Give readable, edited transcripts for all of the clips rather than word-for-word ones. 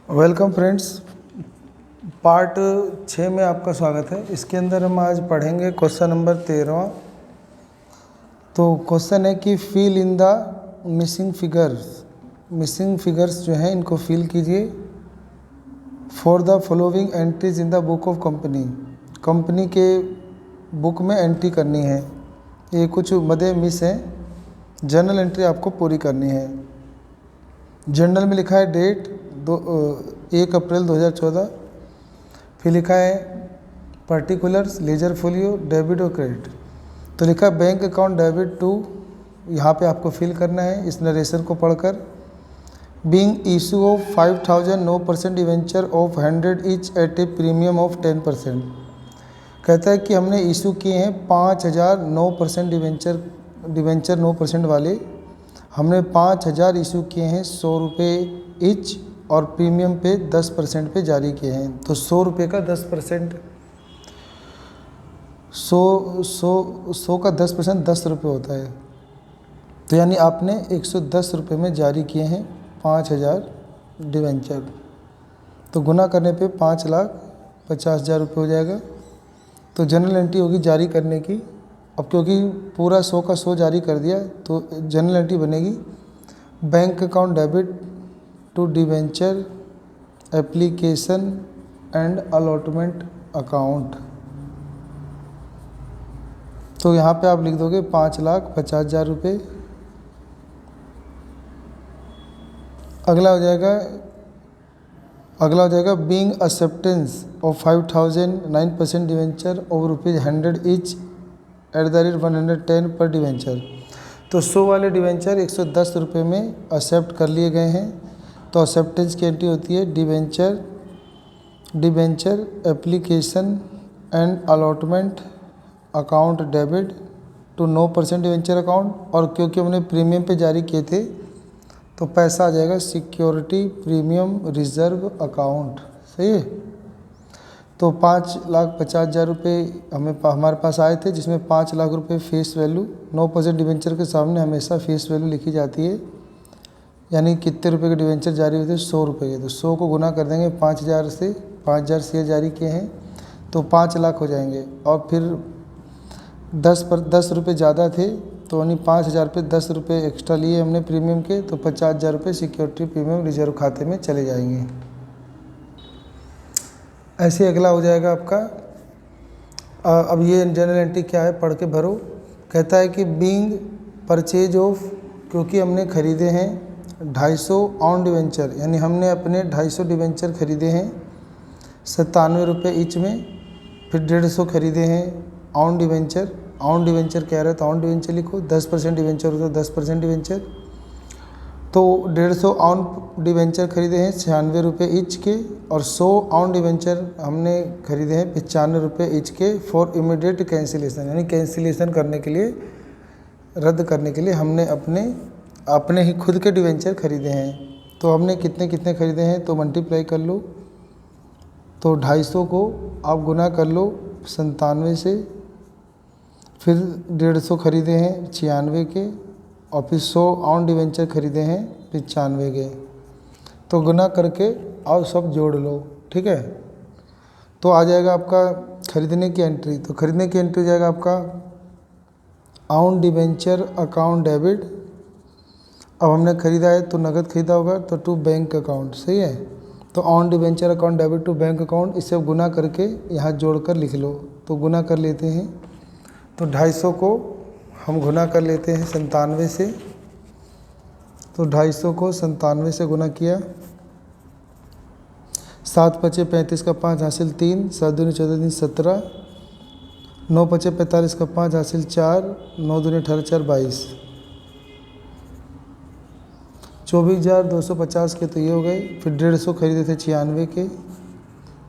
Welcome friends. Part 6 में आपका स्वागत है। इसके अंदर हम आज पढ़ेंगे क्वेश्चन नंबर 13। तो क्वेश्चन है कि fill in the missing figures. Missing figures जो हैं इनको फिल कीजिए for the following entries in the book of company. Company के बुक में एंट्री करनी है। ये कुछ मदे मिस हैं। जर्नल एंट्री आपको पूरी करनी है। जर्नल में लिखा है डेट 1 अप्रैल 2014। फिर लिखा है पर्टिकुलर्स, लेजर फोलियो, डेबिट और क्रेडिट। तो लिखा है बैंक अकाउंट डेबिट टू, यहाँ पे आपको फिल करना है इस नरेशन को पढ़कर। Being issue of 5000 9% debenture of 100 each eight A premium of 10%। कहता है कि हमने इशू किए हैं 5000 9% डिवेंचर 9% वाले। हमने 5000 इशू किए हैं 100 रुपये ईच और प्रीमियम पे 10% पे जारी किए हैं। तो 100 रुपये का 10%, 100 का 10% 10 रुपये होता है। तो यानी आपने 110 रुपये में जारी किए हैं 5000 डिवेंचर। तो गुना करने पे 5,50,000 रुपये हो जाएगा। तो जनरल एंट्री होगी जारी करने की। अब क्योंकि पूरा 100 का 100 जारी कर दिया तो जनरल एंट्री बनेगी bank account debit to debenture application and allotment account. तो यहाँ पे आप लिख दोगे 5,50,000 रुपये। अगला हो जाएगा being acceptance of 5,000 9% debenture of ₹100 each at the rate 110 पर डिवेंचर। तो 100 वाले डिवेंचर 110 रुपये में एक्सेप्ट कर लिए गए हैं। तो एक्सेप्टेंस की एंट्री होती है debenture application and allotment account debit to 9% debenture account. और क्योंकि हमने प्रीमियम पे जारी किए थे तो पैसा आ जाएगा सिक्योरिटी प्रीमियम रिजर्व अकाउंट। सही है। तो 5,50,000 रुपये हमारे पास आए थे, जिसमें 5 लाख रुपये फेस वैल्यू। 9% डिवेंचर के सामने हमेशा फेस वैल्यू लिखी जाती है। यानी कितने रुपए के डिवेंचर जारी हुए थे? 100 रुपये के। तो 100 को गुना कर देंगे 5,000 से। 5,000 शेयर जारी किए हैं तो 5 लाख हो जाएंगे। और फिर 10 रुपये ज़्यादा थे तो यानी 5,000 पे 10 रुपये एक्स्ट्रा लिए हमने प्रीमियम के। तो 50,000 रुपये सिक्योरिटी प्रीमियम रिजर्व खाते में चले जाएंगे। ऐसे अगला हो जाएगा आपका। अब ये जनरल एंट्री क्या है पढ़ के भरो। कहता है कि बीइंग परचेज ऑफ, क्योंकि हमने ख़रीदे हैं 250 ऑन डिवेंचर, यानी हमने अपने 250 डिवेंचर ख़रीदे हैं 97 रुपये ईच में। फिर 150 ख़रीदे हैं ऑन डिवेंचर। ऑन डिवेंचर कह रहा है तो ऑन डिवेंचर लिखो। 10% डिवेंचर होता है 10% डिवेंचर। तो 150 ऑन डिवेंचर खरीदे हैं 96 रुपये ईच के। और 100 ऑन डिवेंचर हमने खरीदे हैं 95 रुपये ईच के फॉर इमीडिएट कैंसिलेशन, यानी कैंसिलेशन करने के लिए, रद्द करने के लिए हमने अपने ही खुद के डिवेंचर खरीदे हैं। तो हमने कितने कितने खरीदे हैं तो मल्टीप्लाई कर लो। तो 250 को आप गुना कर लो 97 से। फिर 150 खरीदे हैं 96 के। और फिर 100 ऑन डिवेंचर खरीदे हैं 95 के। तो गुना करके और सब जोड़ लो। ठीक है। तो आ जाएगा आपका खरीदने की एंट्री। तो खरीदने की एंट्री जाएगा आपका ऑन डिवेंचर अकाउंट डेबिट। अब हमने ख़रीदा है तो नगद खरीदा होगा तो टू बैंक अकाउंट। सही है। तो own debenture account debit to bank account, इसे गुना करके यहाँ जोड़कर लिख लो। तो गुना कर लेते हैं। तो 250 को हम गुना कर लेते हैं 97 से। तो 250 को 97 से गुना किया। 7 पचे 35 का 5 हासिल 3, 7 दूनी 14 दिन 17, 9 पचे 45 का 5 हासिल 4, 9 दूनी 18 4 22, 24,250 के तो ये हो गए। फिर 150 खरीदे थे 96 के।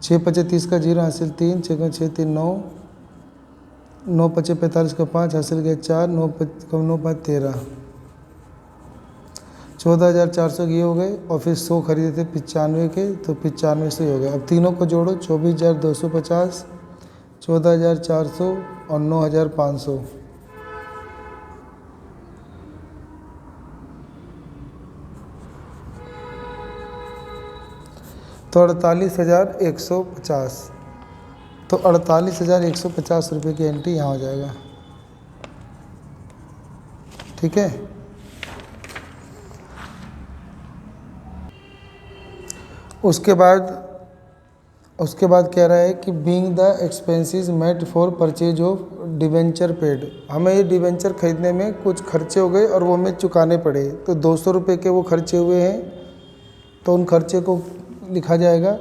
6 पचे 30 का 0 हासिल 3, 6 6 3 9, 9 पचे 45 का 5 हासिल गया 4, 9 5 13, 14,400 ये हो गए। और फिर 100 खरीदे थे 95 के तो 95 से हो गए। अब तीनों को जोड़ो 24,250, 14,400 और 9,500। तो 48,150, तो 48,150 रुपये की एंट्री यहाँ हो जाएगा। ठीक है। उसके बाद कह रहा है कि being the expenses met for purchase of debenture paid, हमें ये डिवेंचर खरीदने में कुछ खर्चे हो गए और वो हमें चुकाने पड़े, तो 200 रुपये के वो खर्चे हुए हैं, तो उन खर्चे को लिखा जाएगा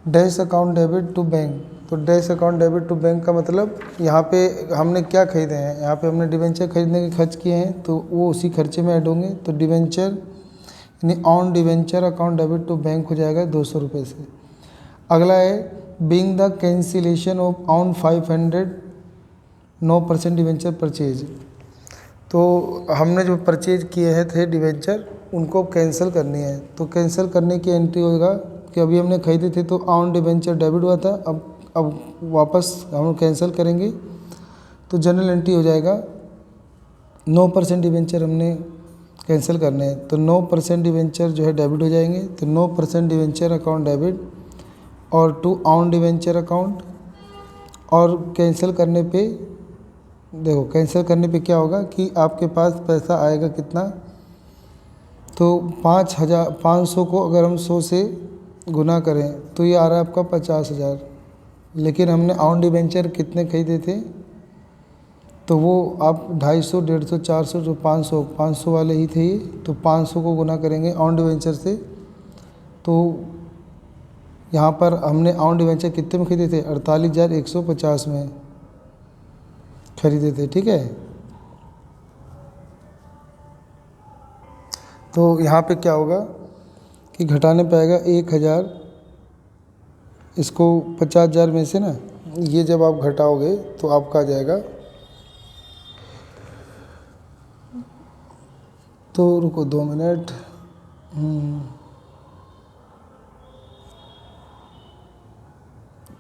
dash account debit to bank. तो dash account debit to bank का मतलब यहाँ पे हमने क्या खरीदे हैं, यहाँ पे हमने डिवेंचर खरीदने के खर्च किए हैं, तो वो उसी खर्चे में ऐड होंगे। तो डिवेंचर यानी own debenture account debit to bank हो जाएगा 200 रुपये से। अगला है being the cancellation of own 500 9% debenture purchase, तो हमने जो परचेज किए हैं थे डिवेंचर उनको कैंसिल करनी है, तो कैंसिल करने की एंट्री होगा कि अभी हमने खरीदे थे तो ऑन डिवेंचर डेबिट हुआ था, अब वापस हम कैंसिल करेंगे तो जनरल एंट्री हो जाएगा 9% डिवेंचर हमने कैंसिल करने हैं, तो 9% डिवेंचर जो है डेबिट हो जाएंगे। तो 9% डिवेंचर अकाउंट डेबिट और टू ऑन डिवेंचर अकाउंट, और कैंसिल करने पे देखो कैंसिल करने पे क्या होगा कि आपके पास पैसा आएगा कितना, तो 5,500 को अगर हम 100 से गुना करें तो ये आ रहा है आपका 50,000, लेकिन हमने ऑन डिवेंचर कितने खरीदे थे, तो वो आप 250, 150, 400 जो 500 वाले ही थे ये, तो 500 को गुना करेंगे ऑन डिवेंचर से, तो यहाँ पर हमने ऑन डिवेंचर कितने में खरीदे थे, 48,150 में खरीदे थे। ठीक है, तो यहाँ पे क्या होगा कि घटाने पे आएगा 1,000, इसको 50,000 में से ना ये जब आप घटाओगे तो आपका आ जाएगा, तो रुको 2 मिनट,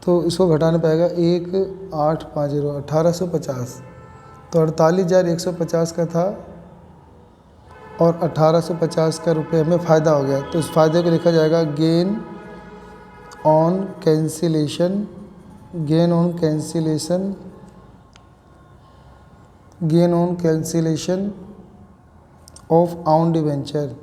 तो इसको घटाने पे आएगा 1,850 1850, तो 48,150 का था और 1850 का रुपये हमें फ़ायदा हो गया, तो इस फ़ायदे को लिखा जाएगा gain on cancellation, gain on cancellation, gain on cancellation of own debenture.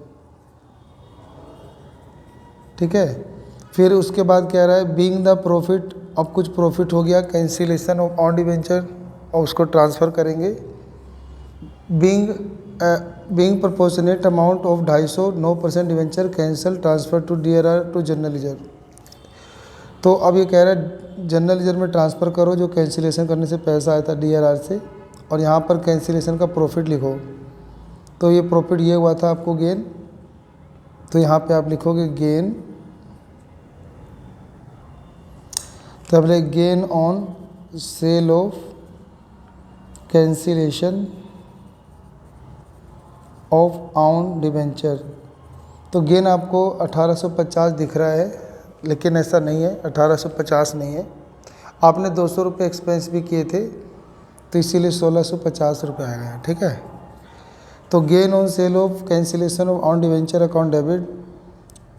ठीक है, फिर उसके बाद कह रहा है बीइंग द प्रॉफिट, अब कुछ प्रॉफिट हो गया कैंसिलेशन ऑफ ऑन डिवेंचर और उसको ट्रांसफ़र करेंगे। Being proportionate amount of 250 9% debenture cancel transfer to DRR to general ledger, तो अब ये कह रहा है जनरल लीजर में ट्रांसफ़र करो जो कैंसिलेशन करने से पैसा आया था DRR से, और यहाँ पर कैंसिलेशन का प्रॉफिट लिखो, तो ये प्रॉफिट ये हुआ था आपको गेन, तो यहाँ पे आप लिखोगे गेन, तब ले gain on sale of cancellation of own debenture, तो गेन आपको 1850 दिख रहा है, लेकिन ऐसा नहीं है, 1850 नहीं है, आपने 200 रुपये एक्सपेंस भी किए थे, तो इसीलिए 1650 रुपये आ गए। ठीक है, तो gain on sale of cancellation of own debenture account debit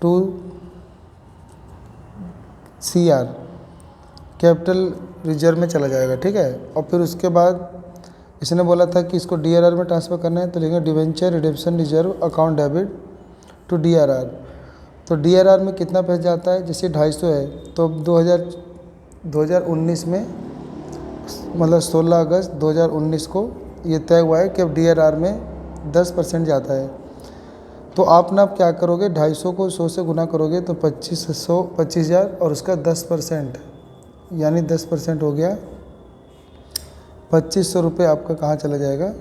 to CR capital reserve में चला जाएगा। ठीक है, और फिर उसके बाद इसने बोला था कि इसको DRR में ट्रांसफ़र करना है, तो लिखेंगे debenture redemption reserve account debit to DRR, तो DRR में कितना पैसा जाता है, जैसे 250 है, तो 2019 में मतलब 16 अगस्त 2019 को ये तय हुआ है कि अब DRR में 10% जाता है, तो आप ना क्या करोगे 250 को 100 से गुना करोगे तो 25,000 और उसका 10% यानी 10% हो गया 2,500 रुपये आपका कहाँ चला जाएगा,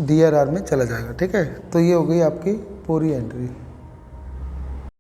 DRR में चला जाएगा। ठीक है, तो ये हो गई आपकी पूरी एंट्री।